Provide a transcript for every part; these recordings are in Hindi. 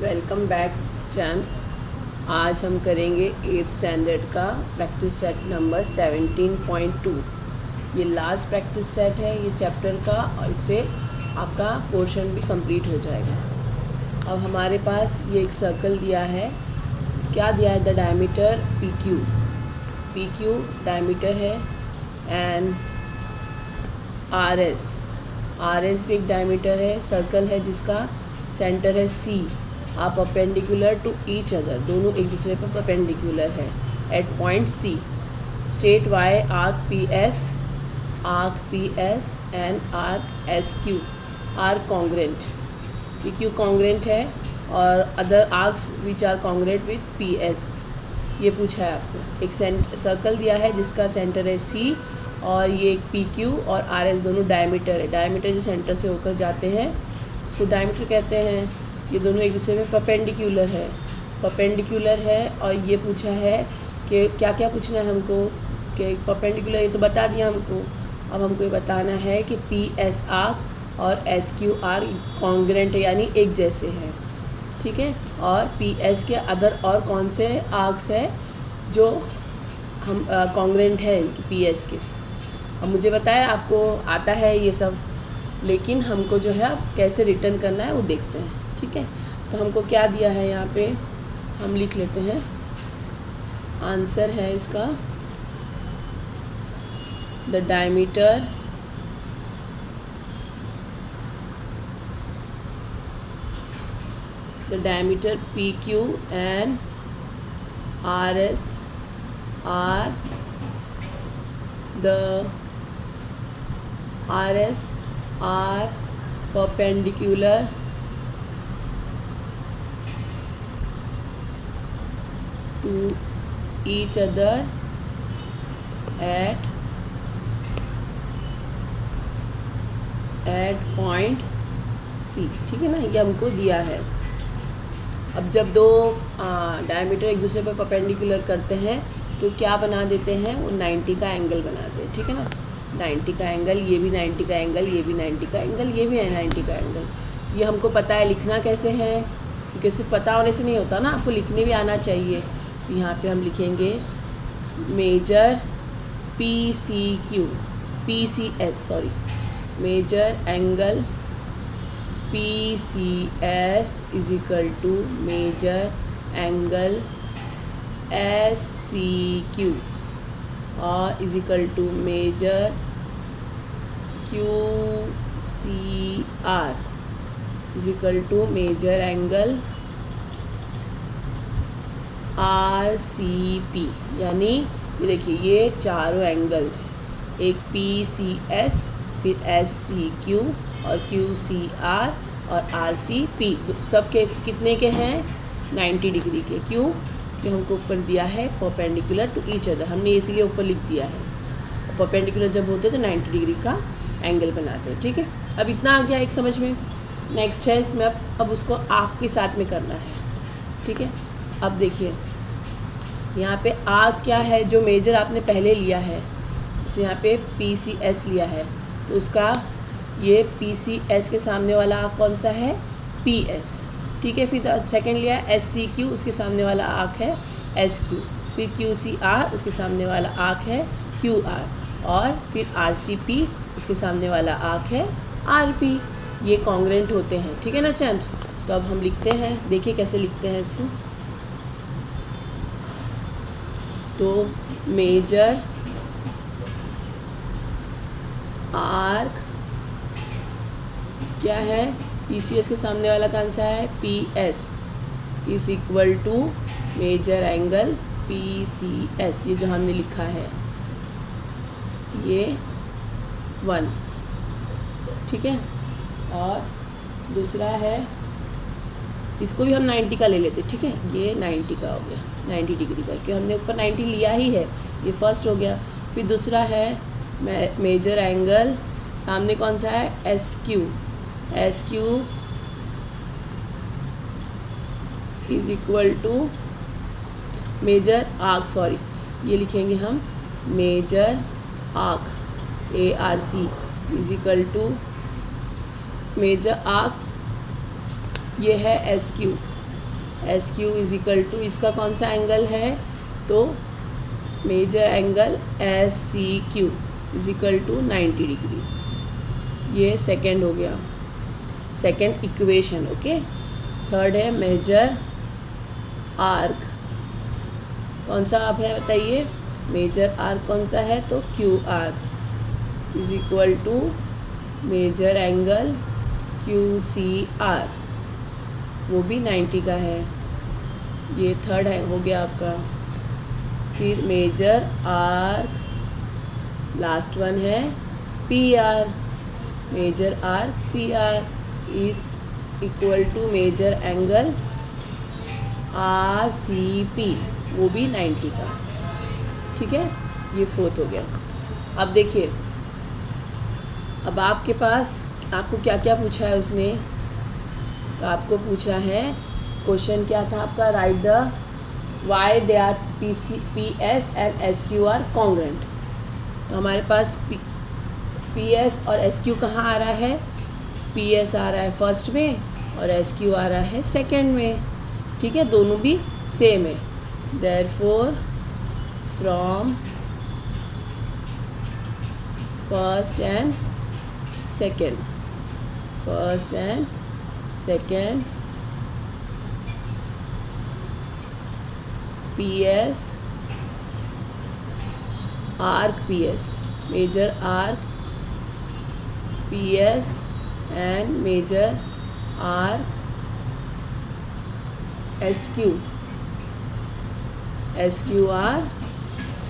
Welcome back champs. आज हम करेंगे 8th स्टैंडर्ड का प्रैक्टिस सेट नंबर 17.2। ये लास्ट प्रैक्टिस सेट है ये चैप्टर का, और इससे आपका पोर्शन भी कंप्लीट हो जाएगा। अब हमारे पास ये एक सर्कल दिया है। क्या दिया है? The diameter P Q diameter है, एंड आर एस भी एक डायमीटर है। सर्कल है जिसका सेंटर है सी, आप परपेंडिकुलर टू ईच अदर, दोनों एक दूसरे पर परपेंडिकुलर है at point C. Straight Y arc P S and arc S Q R congruent. P Q congruent है और other arcs which are congruent with P S. ये पूछा है आपको। एक सर्कल दिया है जिसका सेंटर है सी, और ये एक पी क्यू और आर एस दोनों डायमीटर है। डायमीटर जो सेंटर से होकर जाते हैं उसको डायमीटर कहते हैं। ये दोनों एक दूसरे में परपेंडिकुलर है। और ये पूछा है कि क्या क्या पूछना है हमको, कि परपेंडिकुलर ये तो बता दिया हमको। अब हमको ये बताना है कि पी एस आर्क और एस क्यू आर कॉन्ग्रेंट है, यानी एक जैसे हैं, ठीक है। और पी एस के अदर और कौन से आर्क्स है जो हम कॉन्ग्रेंट है पी एस के। अब मुझे बताया आपको आता है ये सब, लेकिन हमको जो है अब कैसे रिटर्न करना है वो देखते हैं, ठीक है। तो हमको क्या दिया है यहाँ पे, हम लिख लेते हैं। आंसर है इसका the diameter P Q and R S R perpendicular to each other at point C, ठीक है ना। ये हमको दिया है। अब जब दो डायमीटर एक दूसरे पर परपेंडिकुलर करते हैं तो क्या बना देते हैं, वो 90 का एंगल बनाते हैं, ठीक है ना। 90 का एंगल, ये भी 90 का एंगल, ये भी 90 का एंगल, ये भी है 90 का एंगल। ये हमको पता है। लिखना कैसे है, क्योंकि सिर्फ पता होने से नहीं होता ना, आपको लिखने भी आना चाहिए। तो यहाँ पे हम लिखेंगे measure measure angle PCS is equal to measure angle SCQ और is equal to measure QCR is equal to measure angle RCP। यानी ये देखिए, ये चारों एंगल्स, एक PCS, फिर SCQ और QCR और RCP, सब के कितने के हैं, 90 डिग्री के। क्यों? कि हमको ऊपर दिया है परपेंडिकुलर टू ईच अदर, हमने इसीलिए ऊपर लिख दिया है। परपेंडिकुलर जब होते तो 90 डिग्री का एंगल बनाते हैं, ठीक है। अब इतना आ गया एक समझ में। नेक्स्ट है इसमें अब उसको आर्क के साथ में करना है, ठीक है। अब देखिए यहाँ पे आर्क क्या है, जो मेजर आपने पहले लिया है, जैसे यहाँ पे PCS लिया है तो उसका ये PCS के सामने वाला आर्क कौन सा है, PS, ठीक है। फिर सेकंड लिया है SCQ, उसके सामने वाला आर्क है SQ। फिर QCR, उसके सामने वाला आर्क है QR। और फिर RCP, उसके सामने वाला आर्क है RP। ये कॉन्ग्रेंट होते हैं, ठीक है ना चैम्प्स। तो अब हम लिखते हैं, देखिए कैसे लिखते हैं इसको। तो मेजर आर्क क्या है, PCS के सामने वाला कौन सा है, PS is equal to measure angle PCS। ये जो हमने लिखा है ये 1, ठीक है। और दूसरा है, इसको भी हम 90 का ले लेते, ठीक है। ये 90 का हो गया, 90 डिग्री का, क्योंकि हमने ऊपर 90 लिया ही है, ये फर्स्ट हो गया। फिर दूसरा है मेजर एंगल, सामने कौन सा है, SQ is equal to measure arc, ये लिखेंगे हम measure arc ARC is equal to measure arc, ये है SQ, S Q is equal to, इसका कौन सा एंगल है, तो measure angle S C Q is equal to 90 degree. ये सेकेंड हो गया, सेकेंड इक्वेशन। ओके, थर्ड है मेजर आर्क। कौन सा आप है बताइए, मेजर आर्क कौन सा है, तो Q R is equal to measure angle Q C R, वो भी 90 का है। ये थर्ड है, हो गया आपका। फिर मेजर आर्क, लास्ट वन है P R, measure arc P R is equal to measure angle R C P, वो भी 90 का। ठीक है, ये फोर्थ हो गया। अब देखिए, अब आपके पास आपको क्या क्या पूछा है उसने, तो आपको पूछा है, क्वेश्चन क्या था आपका, right the why they R P S and S Q R congruent. तो हमारे पास पी एस और एस क्यू कहाँ आ रहा है, पी एस आ रहा है फर्स्ट में और एस क्यू आ रहा है सेकेंड में। ठीक है, दोनों भी सेम है। Therefore from first and second, first and second P S arc P S, measure arc P S and measure arc S Q R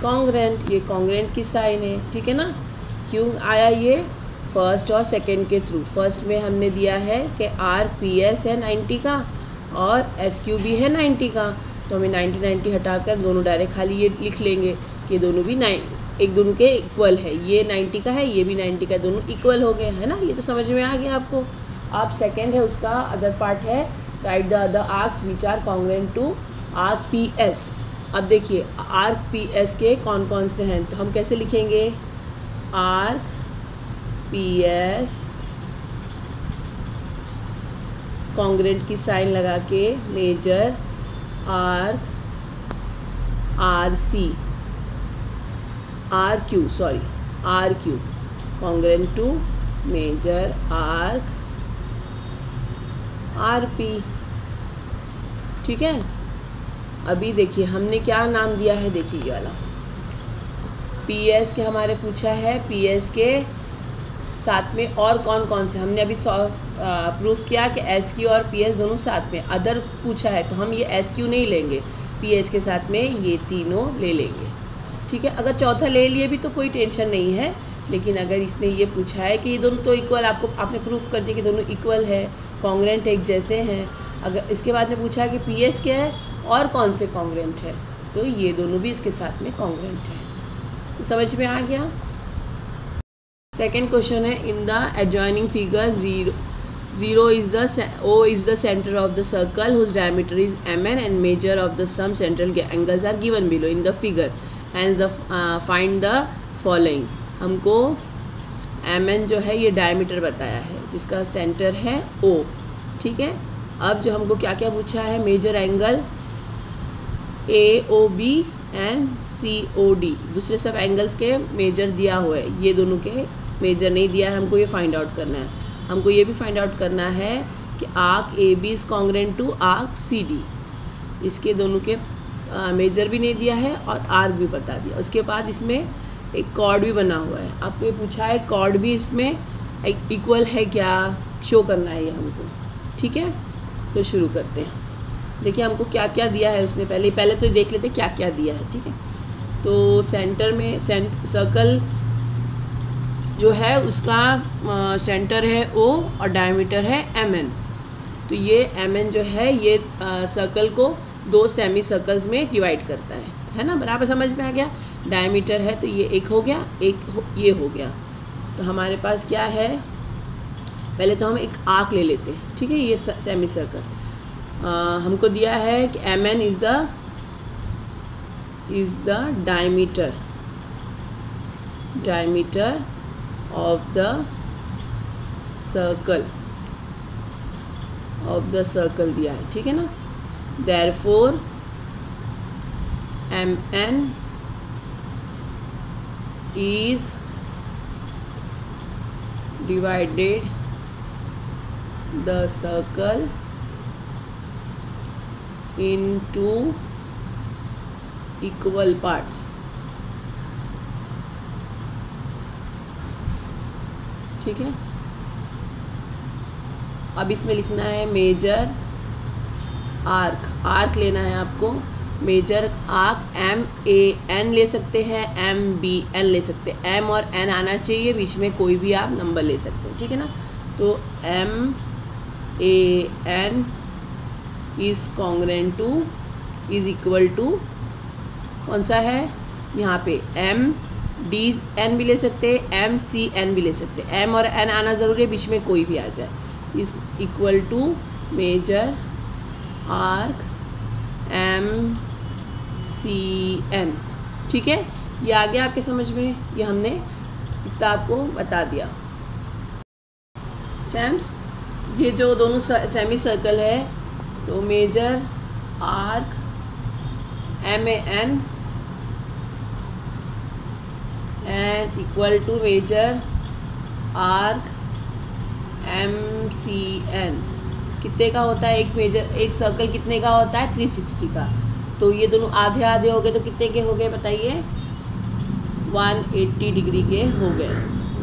congruent. ये कॉन्ग्रेंट की साइन है। ठीक है ना, क्यों आया ये, फर्स्ट और सेकंड के थ्रू। फर्स्ट में हमने दिया है कि आर पी एस है 90 का और एस क्यू भी है 90 का, तो हमें 90 हटाकर दोनों डायरेक्ट खाली ये लिख लेंगे कि दोनों भी एक दोनों के इक्वल है। ये 90 का है, ये भी 90 का है, दोनों इक्वल हो गए, है ना। ये तो समझ में आ गया आपको। अब सेकेंड है उसका अदर पार्ट है, right the other arcs which are congruent to arc P S. अब देखिए आर्क पी एस के कौन कौन से हैं, तो हम कैसे लिखेंगे, आर्क पी एस कॉन्ग्रेंट की साइन लगा के measure arc R C R Q congruent to measure arc R P. ठीक है, अभी देखिए हमने क्या नाम दिया है, देखिए ये वाला पी एस के हमारे पूछा है, पी एस के साथ में और कौन कौन से, हमने अभी प्रूफ किया कि एस क्यू और पी एस दोनों साथ में। अदर पूछा है तो हम ये एस क्यू नहीं लेंगे, पी एस के साथ में ये तीनों ले लेंगे। ठीक है, अगर चौथा ले लिए भी तो कोई टेंशन नहीं है, लेकिन अगर इसने ये पूछा है कि ये दोनों तो इक्वल, आपने प्रूफ कर दिया कि दोनों इक्वल है, कॉन्ग्रेंट एक जैसे हैं। अगर इसके बाद में पूछा है कि पी एस क्या है और कौन से कॉन्ग्रेंट है, तो ये दोनों भी इसके साथ में कॉन्ग्रेंट है। समझ में आ गया। सेकेंड क्वेश्चन है, in the adjoining figure O is the center of the circle whose diameter is mn and measure of the sum central angles are given below in the figure. Hence find the following. हमको mn जो है ये डायमीटर बताया है जिसका सेंटर है O। ठीक है, अब जो हमको क्या क्या पूछा है, measure angle AOB and COD, दूसरे सब एंगल्स के मेजर दिया हुआ है, ये दोनों के मेजर नहीं दिया है, हमको ये फाइंड आउट करना है। हमको ये भी फाइंड आउट करना है कि arc AB is congruent to arc CD, इसके दोनों के मेजर भी नहीं दिया है और आर्क भी बता दिया। उसके बाद इसमें एक कॉर्ड भी बना हुआ है, आपको ये पूछा है कॉर्ड भी इसमें इक्वल है क्या, शो करना है ये हमको। ठीक है, तो शुरू करते हैं। देखिए हमको क्या क्या दिया है उसने, पहले तो देख लेते क्या क्या दिया है। ठीक है, तो सेंटर में सर्कल जो है उसका सेंटर है O और डायमीटर है mn। तो ये mn जो है ये सर्कल को दो सेमी सर्कल्स में डिवाइड करता है ना, बराबर समझ में आ गया। डायमीटर है तो ये एक हो गया, ये हो गया। तो हमारे पास क्या है, पहले तो हम एक आर्क ले लेते हैं। ठीक है, ये सेमी सर्कल हमको दिया है कि mn is the diameter of the circle दिया है। ठीक है ना, Therefore MN is divided the circle into equal parts. ठीक है, अब इसमें लिखना है मेजर आर्क। आर्क लेना है आपको। मेजर आर्क MAN ले सकते हैं, MBN ले सकते हैं। M और N आना चाहिए, बीच में कोई भी आप नंबर ले सकते हैं, ठीक है ना। तो MAN is congruent to, is equal to, कौन सा है यहाँ पे, MDN भी ले सकते हैं, MCN भी ले सकते हैं। M और N आना ज़रूरी है, बीच में कोई भी आ जाए। Is equal to measure arc MCN, ठीक है। ये आ गया आपके समझ में, ये हमने इतना आपको बता दिया। चैम्प्स, ये जो दोनों सेमी सर्कल है, तो measure arc MAN and equal to measure arc MCN कितने का होता है, एक सर्कल कितने का होता है, 360 का। तो ये दोनों आधे आधे हो गए, तो कितने के हो गए बताइए, 180 डिग्री के हो गए।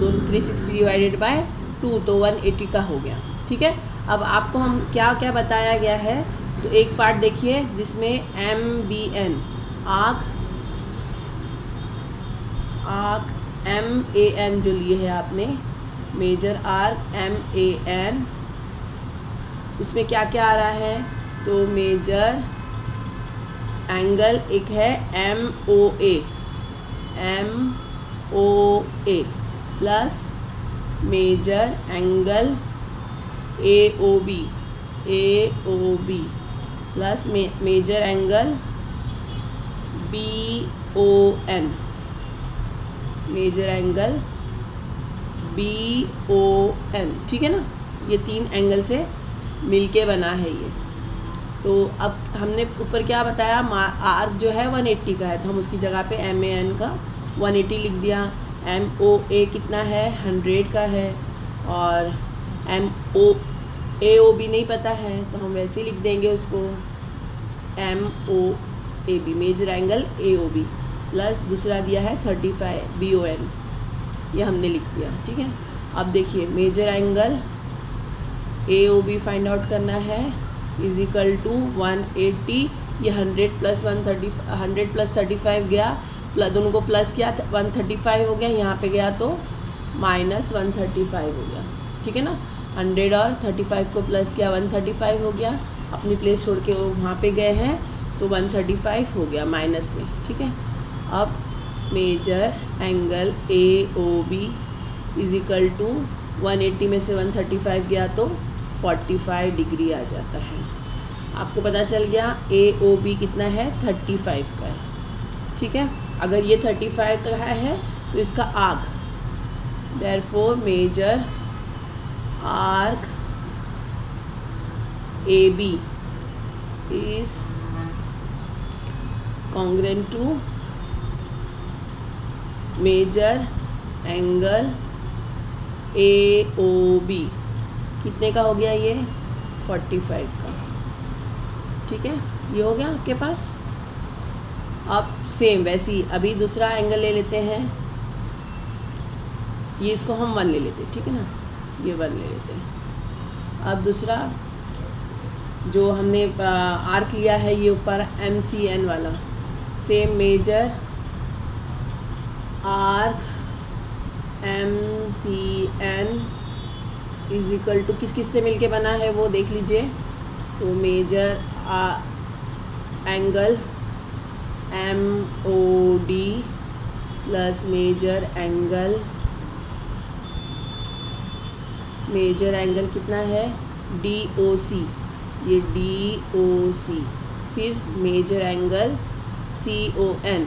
दोनों 360 डिवाइडेड बाय 2, तो 180 का हो गया, ठीक है। अब आपको हम क्या क्या बताया गया है, तो एक पार्ट देखिए जिसमें MBN आर्क MAN जो लिए है आपने, मेजर आर्क MAN, उसमें क्या क्या आ रहा है, तो मेजर एंगल एक है MOA plus measure angle AOB plus measure angle BON, measure angle BON, ठीक है ना। ये 3 एंगल से मिलके बना है ये। तो अब हमने ऊपर क्या बताया, आर्क जो है 180 का है, तो हम उसकी जगह पे MAN का 180 लिख दिया। MOA कितना है, 100 का है, और AOB नहीं पता है, तो हम वैसे ही लिख देंगे उसको MOAB, measure angle AOB, plus दूसरा दिया है 35 BON, ये हमने लिख दिया, ठीक है। अब देखिए measure angle AOB find out करना है, इज इक्वल टू 180, ये 100 प्लस 35 गया, प्लस दोनों को प्लस किया 135 हो गया, यहाँ पे गया तो माइनस 135 हो गया, ठीक है ना। 100 और 35 को प्लस किया 135 हो गया, अपनी प्लेस छोड़ के वहाँ पे गए हैं, तो 135 हो गया माइनस में, ठीक है। अब measure angle AOB is equal to 180 में से 135 गया तो 45 डिग्री आ जाता है। आपको पता चल गया AOB कितना है, 35 का है, ठीक है। अगर ये 35 का है तो इसका arc, therefore measure arc AB is congruent to measure angle AOB, कितने का हो गया ये, 45 का, ठीक है। ये हो गया आपके पास। अब सेम वैसे ही अभी दूसरा एंगल ले लेते हैं, ये इसको हम 1 ले लेते हैं, ठीक है ना, ये 1 ले लेते हैं। अब दूसरा जो हमने आर्क लिया है ये ऊपर MCN वाला, same measure arc MCN is equal to किस किस से मिलके बना है वो देख लीजिए, तो measure angle MOD plus measure angle कितना है, DOC, ये DOC, फिर मेजर एंगल CON,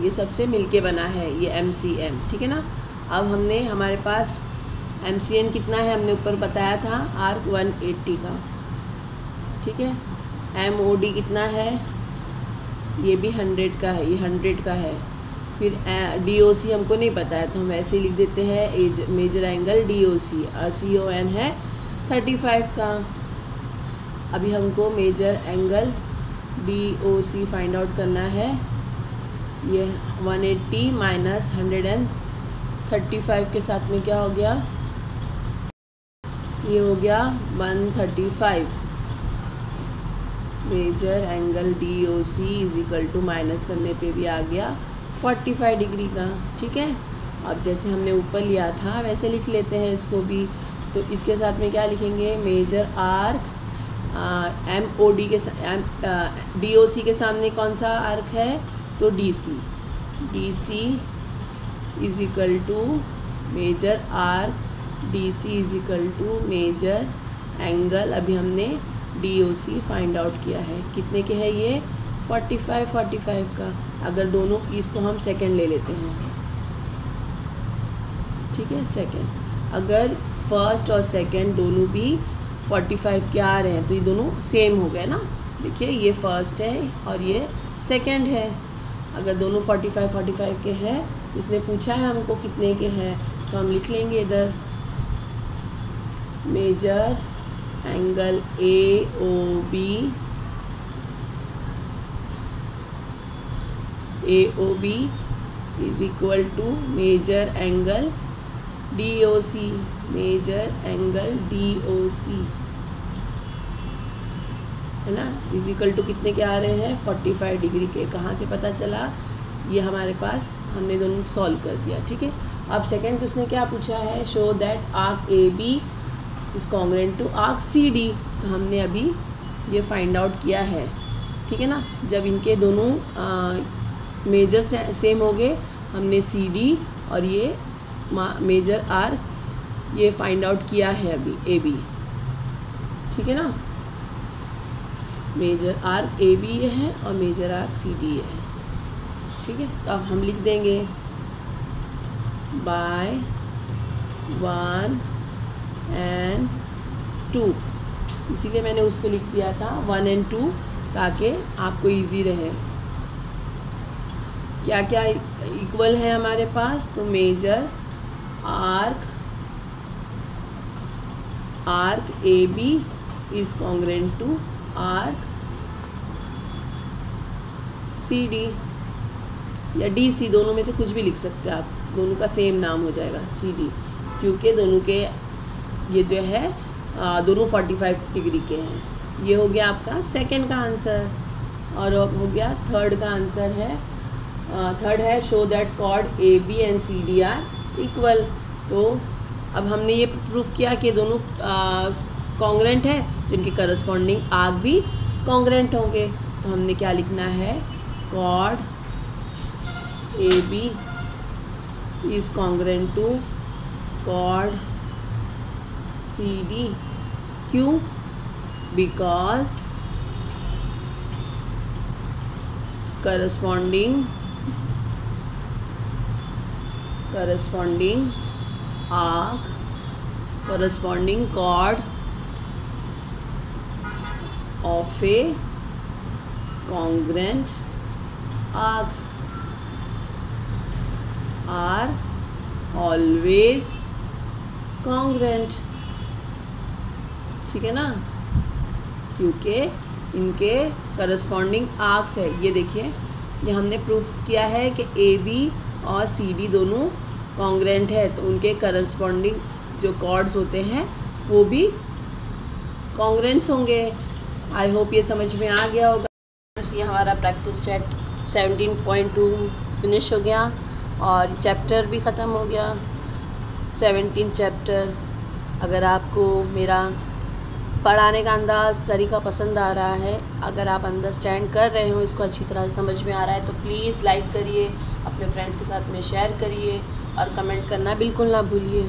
ये सबसे मिलके बना है ये MCN, ठीक है ना। अब हमने हमारे पास MCN कितना है, हमने ऊपर बताया था आर्क 180 का, ठीक है। MOD कितना है, ये भी 100 का है, ये 100 का है। फिर DOC हमको नहीं पता है तो हम ऐसे लिख देते हैं मेजर एंगल DOC, और CON है 35 का। अभी हमको measure angle DOC find out करना है। ये 180 माइनस 135 के साथ में क्या हो गया, ये हो गया 135। Measure angle DOC is equal to minus करने पे भी आ गया 45 डिग्री का। ठीक है, अब जैसे हमने ऊपर लिया था वैसे लिख लेते हैं इसको भी। तो इसके साथ में क्या लिखेंगे, मेजर आर्क MOD के DOC के सामने कौन सा आर्क है, तो DC is equal to measure arc DC is equal to measure angle. अभी हमने DOC फाइंड आउट किया है, कितने के है ये 45 का। अगर दोनों इसको हम सेकंड ले लेते हैं, ठीक है, सेकंड। अगर फर्स्ट और सेकंड दोनों भी 45 के आ रहे हैं तो ये दोनों सेम हो गए ना। देखिए ये फर्स्ट है और ये सेकंड है। अगर दोनों 45 के हैं तो इसने पूछा है हमको कितने के हैं, तो हम लिख लेंगे इधर measure angle AOB is equal to measure angle DOC, measure angle DOC है ना, इज इक्वल टू कितने के आ रहे हैं 45 डिग्री के। कहाँ से पता चला, ये हमारे पास हमने दोनों सॉल्व कर दिया। ठीक है, अब सेकंड उसने क्या पूछा है, show that arc AB is congruent to arc CD। तो हमने अभी ये फाइंड आउट किया है। ठीक है ना, जब इनके दोनों मेजर सेम हो गए, हमने CD और ये मेजर आर्क ये फाइंड आउट किया है अभी AB। ठीक है ना, मेजर आर्क AB ये है और मेजर आर्क CD ये है। ठीक है, तो अब हम लिख देंगे बाय 1 and 2, इसीलिए मैंने उस पर लिख दिया था 1 and 2 ताकि आपको इजी रहे। क्या क्या इक्वल है हमारे पास, तो measure arc AB is congruent to arc CD या DC, दोनों में से कुछ भी लिख सकते हैं आप, दोनों का सेम नाम हो जाएगा CD, क्योंकि दोनों के ये जो है दोनों 45 डिग्री के हैं। ये हो गया आपका सेकंड का आंसर। और अब हो गया थर्ड का आंसर है, थर्ड है show that chord AB and CD are equal. तो अब हमने ये प्रूफ किया कि दोनों कॉन्ग्रुएंट है, तो इनके करस्पॉन्डिंग आर्क भी कॉन्ग्रुएंट होंगे। तो हमने क्या लिखना है, chord AB is congruent to chord CD। क्यों, because corresponding arc, corresponding chord of a congruent arcs are always congruent। ठीक है ना, क्योंकि इनके करस्पॉन्डिंग आर्क्स है। ये देखिए, ये हमने प्रूफ किया है कि AB और CD दोनों कॉन्ग्रुएंट है, तो उनके करस्पॉन्डिंग जो कॉर्ड्स होते हैं वो भी कॉन्ग्रुएंस होंगे। आई होप ये समझ में आ गया होगा। ये हमारा प्रैक्टिस सेट 17.2 फिनिश हो गया और चैप्टर भी ख़त्म हो गया, 17 चैप्टर। अगर आपको मेरा पढ़ाने का अंदाज़ तरीका पसंद आ रहा है, अगर आप अंडरस्टैंड कर रहे हो, इसको अच्छी तरह समझ में आ रहा है, तो प्लीज़ लाइक करिए, अपने फ्रेंड्स के साथ में शेयर करिए और कमेंट करना बिल्कुल ना भूलिए।